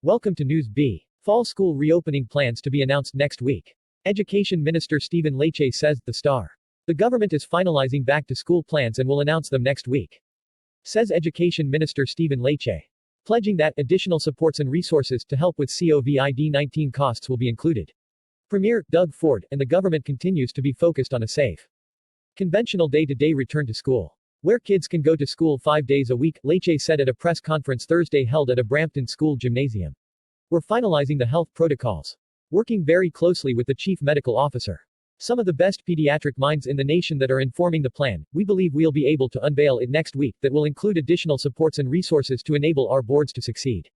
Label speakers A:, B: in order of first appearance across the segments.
A: Welcome to News B. Fall school reopening plans to be announced next week. Education Minister Stephen Lecce says, The Star. The government is finalizing back-to-school plans and will announce them next week. Says Education Minister Stephen Lecce. Pledging that additional supports and resources to help with COVID-19 costs will be included. Premier Doug Ford and the government continues to be focused on a safe, conventional day-to-day return to school, where kids can go to school 5 days a week, Lecce said at a press conference Thursday held at a Brampton school gymnasium. We're finalizing the health protocols, working very closely with the chief medical officer. Some of the best pediatric minds in the nation that are informing the plan. We believe we'll be able to unveil it next week that will include additional supports and resources to enable our boards to succeed.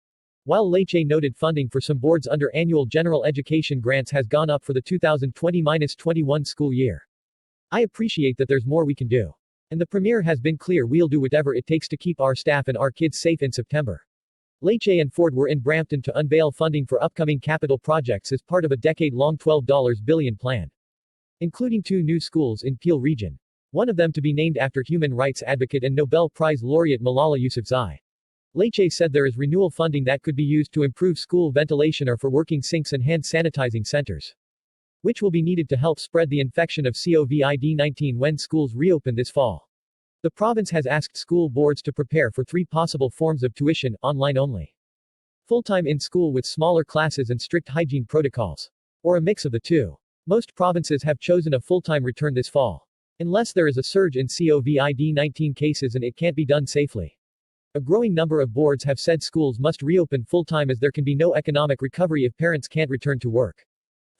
A: While Lecce noted funding for some boards under annual general education grants has gone up for the 2020-21 school year. I appreciate that there's more we can do. And the Premier has been clear we'll do whatever it takes to keep our staff and our kids safe in September. Lecce and Ford were in Brampton to unveil funding for upcoming capital projects as part of a decade-long $12 billion plan, including 2 new schools in Peel region. One of them to be named after human rights advocate and Nobel Prize laureate Malala Yousafzai. Lecce said there is renewal funding that could be used to improve school ventilation or for working sinks and hand sanitizing centers, which will be needed to help spread the infection of COVID-19 when schools reopen this fall. The province has asked school boards to prepare for 3 possible forms of tuition, online only, full-time in school with smaller classes and strict hygiene protocols, or a mix of the two. Most provinces have chosen a full-time return this fall, unless there is a surge in COVID-19 cases and it can't be done safely. A growing number of boards have said schools must reopen full-time as there can be no economic recovery if parents can't return to work.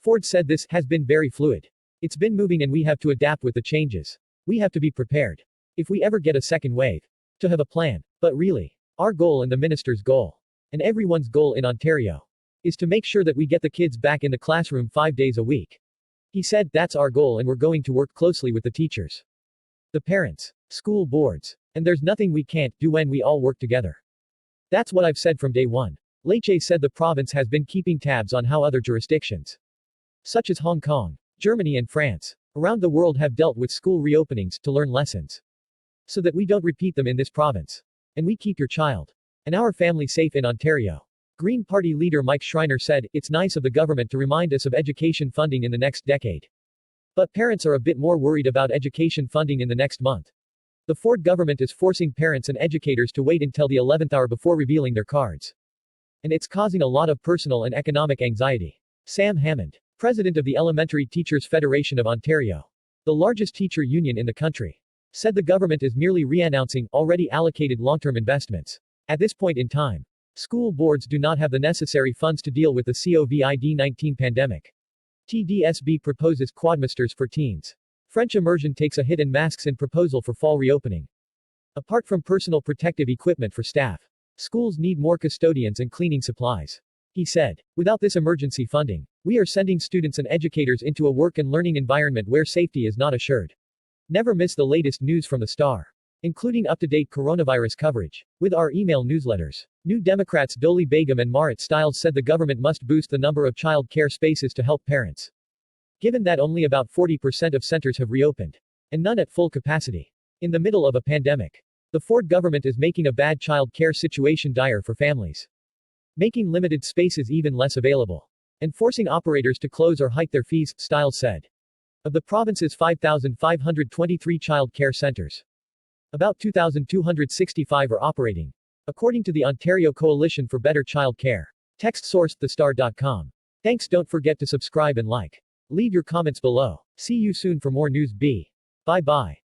A: Ford said this has been very fluid. It's been moving and we have to adapt with the changes. We have to be prepared, if we ever get a second wave, to have a plan. But really, our goal and the minister's goal, and everyone's goal in Ontario, is to make sure that we get the kids back in the classroom 5 days a week. He said, that's our goal and we're going to work closely with the teachers, the parents, school boards, and there's nothing we can't do when we all work together. That's what I've said from day one. Lecce said the province has been keeping tabs on how other jurisdictions, such as Hong Kong, Germany and France, around the world have dealt with school reopenings to learn lessons, so that we don't repeat them in this province. And we keep your child and our family safe in Ontario. Green Party leader Mike Schreiner said, it's nice of the government to remind us of education funding in the next decade. But parents are a bit more worried about education funding in the next month. The Ford government is forcing parents and educators to wait until the 11th hour before revealing their cards. And it's causing a lot of personal and economic anxiety. Sam Hammond, president of the Elementary Teachers Federation of Ontario, the largest teacher union in the country, said the government is merely re-announcing already allocated long-term investments. At this point in time, school boards do not have the necessary funds to deal with the COVID-19 pandemic. TDSB proposes quadmasters for teens. French immersion takes a hit in masks in proposal for fall reopening. Apart from personal protective equipment for staff, schools need more custodians and cleaning supplies. He said, without this emergency funding, we are sending students and educators into a work and learning environment where safety is not assured. Never miss the latest news from the Star, including up-to-date coronavirus coverage, with our email newsletters. New Democrats Doli Begum and Marit Stiles said the government must boost the number of child care spaces to help parents, given that only about 40% of centers have reopened, and none at full capacity. In the middle of a pandemic, the Ford government is making a bad child care situation dire for families, making limited spaces even less available, and forcing operators to close or hike their fees, Stiles said. Of the province's 5,523 child care centers, about 2,265 are operating, according to the Ontario Coalition for Better Child Care. Text source thestar.com. Thanks. Don't forget to subscribe and like. Leave your comments below. See you soon for more News B. Bye bye.